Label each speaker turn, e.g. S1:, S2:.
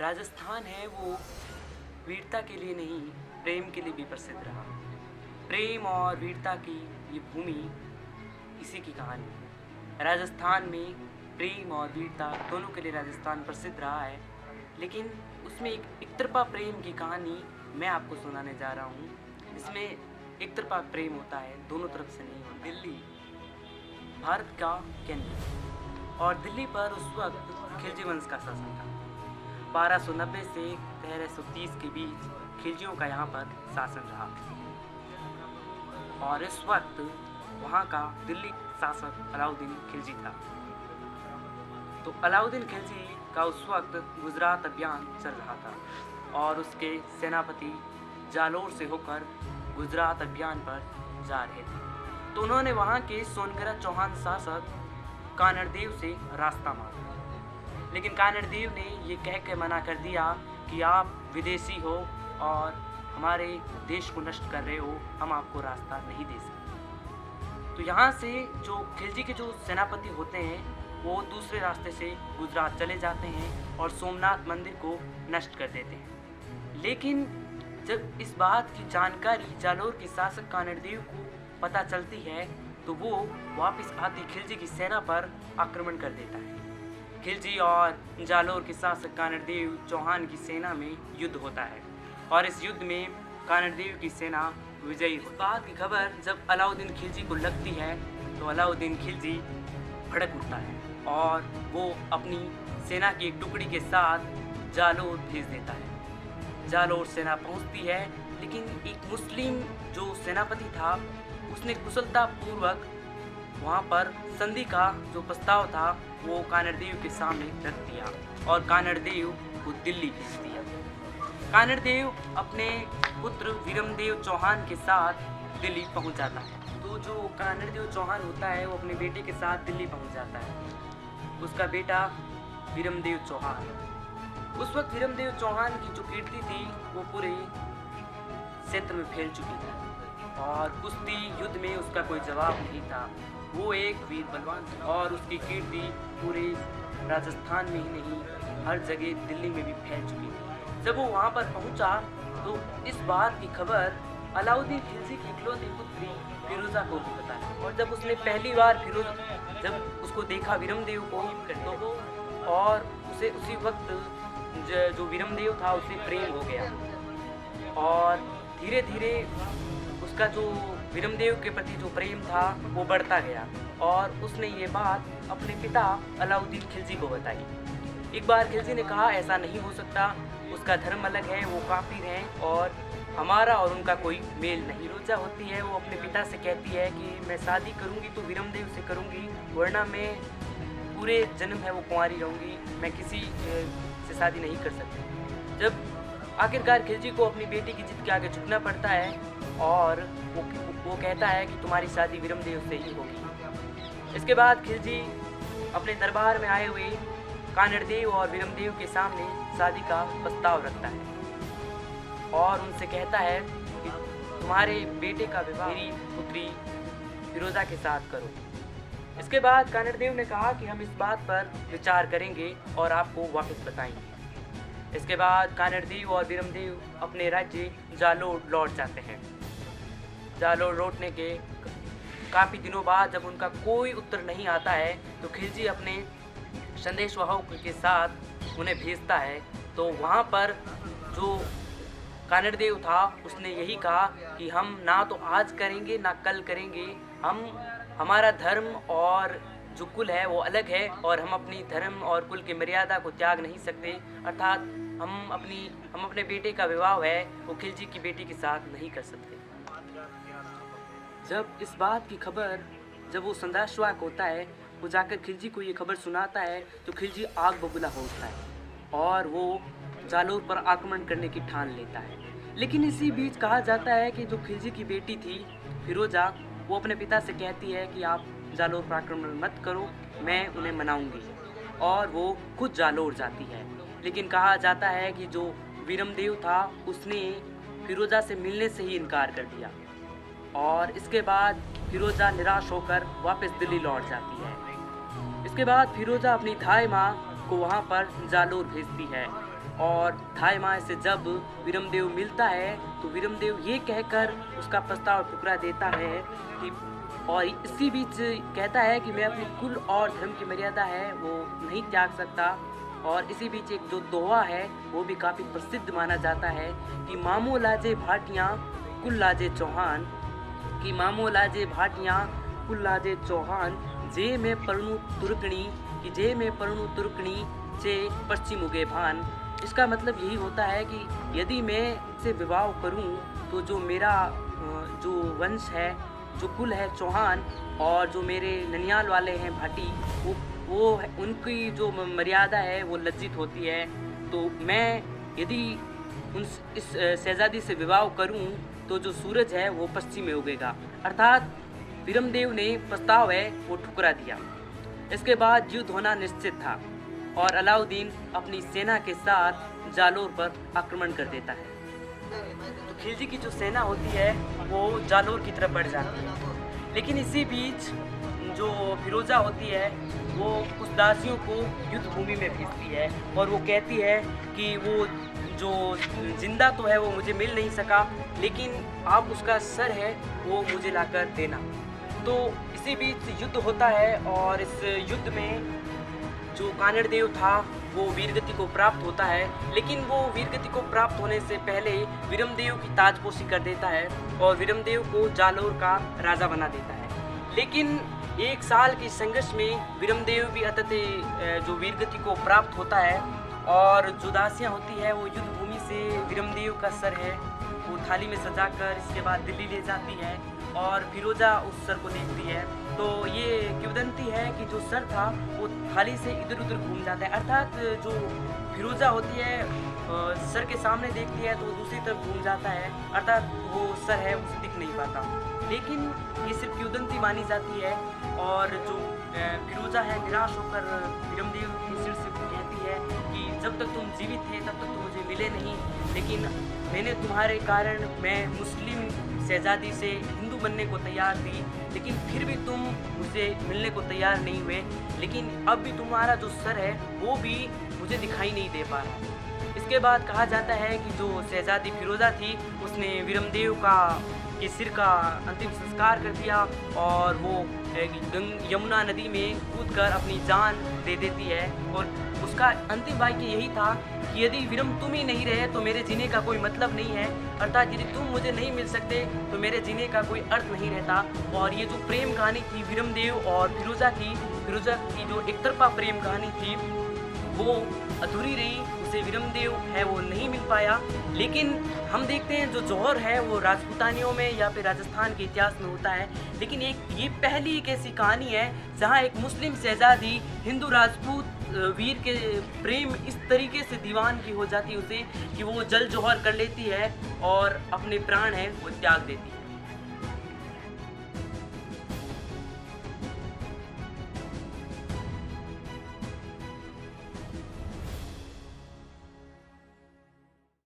S1: राजस्थान है वो वीरता के लिए नहीं, प्रेम के लिए भी प्रसिद्ध रहा। प्रेम और वीरता की ये भूमि इसी की कहानी है। राजस्थान में प्रेम और वीरता दोनों के लिए राजस्थान प्रसिद्ध रहा है, लेकिन उसमें एक तरफा प्रेम की कहानी मैं आपको सुनाने जा रहा हूँ। इसमें एक तरफा प्रेम होता है, दोनों तरफ से नहीं होता। दिल्ली भारत का केंद्र, और दिल्ली पर उस वक्त खिलजी वंश का शासन था। 1290 से 1330 के बीच खिलजियों का यहाँ पर शासन रहा, और इस वक्त वहाँ का दिल्ली शासक अलाउद्दीन खिलजी था। तो अलाउद्दीन खिलजी का उस वक्त गुजरात अभियान चल रहा था, और उसके सेनापति जालोर से होकर गुजरात अभियान पर जा रहे थे। तो उन्होंने वहाँ के सोनगरा चौहान शासक कानड़देव से रास्ता मांगा, लेकिन कानड़देव ने ये कह के मना कर दिया कि आप विदेशी हो और हमारे देश को नष्ट कर रहे हो, हम आपको रास्ता नहीं दे सकते। तो यहाँ से जो खिलजी के जो सेनापति होते हैं वो दूसरे रास्ते से गुजरात चले जाते हैं और सोमनाथ मंदिर को नष्ट कर देते हैं। लेकिन जब इस बात की जानकारी जालोर के शासक कानड़देव को पता चलती है, तो वो वापस आती खिलजी की सेना पर आक्रमण कर देता है। खिलजी और जालोर के शासक कानड़देव चौहान की सेना में युद्ध होता है, और इस युद्ध में कानड़देव की सेना विजयी। इस बात की खबर जब अलाउद्दीन खिलजी को लगती है, तो अलाउद्दीन खिलजी भड़क उठता है और वो अपनी सेना की एक टुकड़ी के साथ जालोर भेज देता है। जालोर सेना पहुंचती है, लेकिन एक मुस्लिम जो सेनापति था उसने कुशलतापूर्वक वहाँ पर संधि का जो प्रस्ताव था वो कानड़देव के सामने रख दिया, और कानड़देव को दिल्ली भेज दिया। कानड़देव अपने पुत्र वीरमदेव चौहान के साथ दिल्ली पहुँच जाता है। तो जो कानड़देव चौहान होता है वो अपने बेटे के साथ दिल्ली पहुँच जाता है। उसका बेटा वीरमदेव चौहान, उस वक्त वीरमदेव चौहान की जो कीर्ति थी वो पूरे क्षेत्र में फैल चुकी थी, और कुश्ती युद्ध में उसका कोई जवाब नहीं था। वो एक वीर बलवान था, और उसकी कीर्ति पूरे राजस्थान में ही नहीं, हर जगह दिल्ली में भी फैल चुकी थी। जब वो वहाँ पर पहुँचा तो इस बात की खबर अलाउद्दीन खिलजी की इकलौती पुत्री फिरोजा को भी बताया, और जब उसने पहली बार जब उसको देखा वीरमदेव को, तो और उसे उसी वक्त जो वीरमदेव था उससे प्रेम हो गया, और धीरे धीरे उसका जो वीरमदेव के प्रति जो प्रेम था वो बढ़ता गया, और उसने ये बात अपने पिता अलाउद्दीन खिलजी को बताई। एक बार खिलजी ने कहा ऐसा नहीं हो सकता, उसका धर्म अलग है, वो काफिर हैं, और हमारा और उनका कोई मेल नहीं। फिरोजा होती है वो अपने पिता से कहती है कि मैं शादी करूंगी तो वीरमदेव से करूंगी, वरना मैं पूरे जन्म है वो कुंवारी रहूंगी, मैं किसी से शादी नहीं कर सकती। जब आखिरकार खिलजी को अपनी बेटी की जिद के आगे झुकना पड़ता है, और वो कहता है कि तुम्हारी शादी वीरमदेव से ही होगी। इसके बाद खिलजी अपने दरबार में आए हुए कानड़देव और वीरमदेव के सामने शादी का प्रस्ताव रखता है, और उनसे कहता है कि तुम्हारे बेटे का विवाह मेरी पुत्री फिरोजा के साथ करो। इसके बाद कानड़देव ने कहा कि हम इस बात पर विचार करेंगे और आपको वापस बताएंगे। इसके बाद कानड़देव और वीरमदेव अपने राज्य जालोर लौट जाते हैं। जालोर लौटने के काफ़ी दिनों बाद जब उनका कोई उत्तर नहीं आता है, तो खिलजी अपने संदेशवाहकों के साथ उन्हें भेजता है। तो वहाँ पर जो कानड़देव था उसने यही कहा कि हम ना तो आज करेंगे ना कल करेंगे, हमारा धर्म और जो कुल है वो अलग है, और हम अपनी धर्म और कुल की मर्यादा को त्याग नहीं सकते, अर्थात हम अपने बेटे का विवाह है वो खिलजी की बेटी के साथ नहीं कर सकते। जब इस बात की खबर जब वो संदेशवाहक होता है वो जाकर खिलजी को ये खबर सुनाता है, तो खिलजी आग बबूला हो उठता है और वो जालोर पर आक्रमण करने की ठान लेता है। लेकिन इसी बीच कहा जाता है कि जो खिलजी की बेटी थी फिरोजा, वो अपने पिता से कहती है कि आप जालोर पर आक्रमण मत करो, मैं उन्हें मनाऊंगी, और वो खुद जालोर जाती है। लेकिन कहा जाता है कि जो वीरमदेव था उसने फिरोजा से मिलने से ही इनकार कर दिया, और इसके बाद फिरोजा निराश होकर वापस दिल्ली लौट जाती है। इसके बाद फिरोजा अपनी थाई माँ को वहाँ पर जालोर भेजती है, और थाई माँ से जब वीरमदेव मिलता है तो वीरमदेव ये कहकर उसका प्रस्ताव ठुकरा देता है कि और इसी बीच कहता है कि मैं अपने कुल और धर्म की मर्यादा है वो नहीं त्याग सकता। और इसी बीच एक जो दोहा है वो भी काफ़ी प्रसिद्ध माना जाता है कि मामो लाजे भाटियाँ कुल लाजे चौहान, कि मामो लाजे भाटियाँ कुल लाजे चौहान, जे में परणु तुर्कणी, कि जे में परणु तुर्कणी चे पश्चिम उगे भान। इसका मतलब यही होता है कि यदि मैं इससे विवाह करूं तो जो मेरा जो वंश है, जो कुल है चौहान, और जो मेरे ननियाल वाले हैं भाटी, वो उनकी जो मर्यादा है वो लज्जित होती है। तो मैं यदि इस शहजादी से विवाह करूं तो जो सूरज है वो पश्चिम में उगेगा। अर्थात वीरमदेव ने प्रस्ताव है वो ठुकरा दिया। इसके बाद युद्ध होना निश्चित था और अलाउद्दीन अपनी सेना के साथ जालोर पर आक्रमण कर देता है। तो खिलजी की जो सेना होती है वो जालोर की तरफ बढ़ जाती है, लेकिन इसी बीच जो फिरोज़ा होती है वो उस दासियों को युद्ध भूमि में भेजती है और वो कहती है कि वो जो जिंदा तो है वो मुझे मिल नहीं सका, लेकिन आप उसका सर है वो मुझे लाकर देना। तो इसी बीच युद्ध होता है और इस युद्ध में जो कानड़देव था वो वीरगति को प्राप्त होता है, लेकिन वो वीरगति को प्राप्त होने से पहले वीरमदेव की ताजपोशी कर देता है और वीरमदेव को जालोर का राजा बना देता है। लेकिन एक साल के संघर्ष में वीरमदेव भी अंततः जो वीरगति को प्राप्त होता है और जो दासियाँ होती है वो युद्ध भूमि से वीरमदेव का सर है वो थाली में सजाकर इसके बाद दिल्ली ले जाती है और फिरोजा उस सर को देखती है। तो ये किंवदंती है कि जो सर था वो थाली से इधर उधर घूम जाता है, अर्थात जो फिरोजा होती है सर के सामने देखती है तो वो दूसरी तरफ घूम जाता है, अर्थात वो सर है उसे दिख नहीं पाता। लेकिन ये सिर्फ किंवदंती मानी जाती है और जो फिरोजा है निराश होकर वीरमदेव के सिर से कहती है कि जब तक तुम जीवित थे तब तक तुम मुझे मिले नहीं, लेकिन मैंने तुम्हारे कारण मैं मुस्लिम शहजादी से हिंदू बनने को तैयार थी, लेकिन फिर भी तुम मुझे मिलने को तैयार नहीं हुए, लेकिन अब भी तुम्हारा जो सर है वो भी मुझे दिखाई नहीं दे पा रहा। इसके बाद कहा जाता है कि जो शहजादी फिरोजा थी उसने वीरमदेव के सिर का अंतिम संस्कार कर दिया और वो यमुना नदी में कूदकर अपनी जान दे देती है। और उसका अंतिम वाक्य यही था कि यदि वीरम तुम ही नहीं रहे तो मेरे जीने का कोई मतलब नहीं है, अर्थात यदि तुम मुझे नहीं मिल सकते तो मेरे जीने का कोई अर्थ नहीं रहता। और ये जो प्रेम कहानी थी वीरमदेव और फिरोजा की जो एक तरफा प्रेम कहानी थी वो अधूरी रही, उसे वीरमदेव है वो नहीं मिल पाया। लेकिन हम देखते हैं जो जौहर है वो राजपूतानियों में या फिर राजस्थान के इतिहास में होता है, लेकिन ये पहली एक ऐसी कहानी है जहाँ एक मुस्लिम शहजादी हिंदू राजपूत वीर के प्रेम इस तरीके से दीवान की हो जाती है उसे कि वो जल जौहर कर लेती है और अपने प्राण है वो त्याग देती है।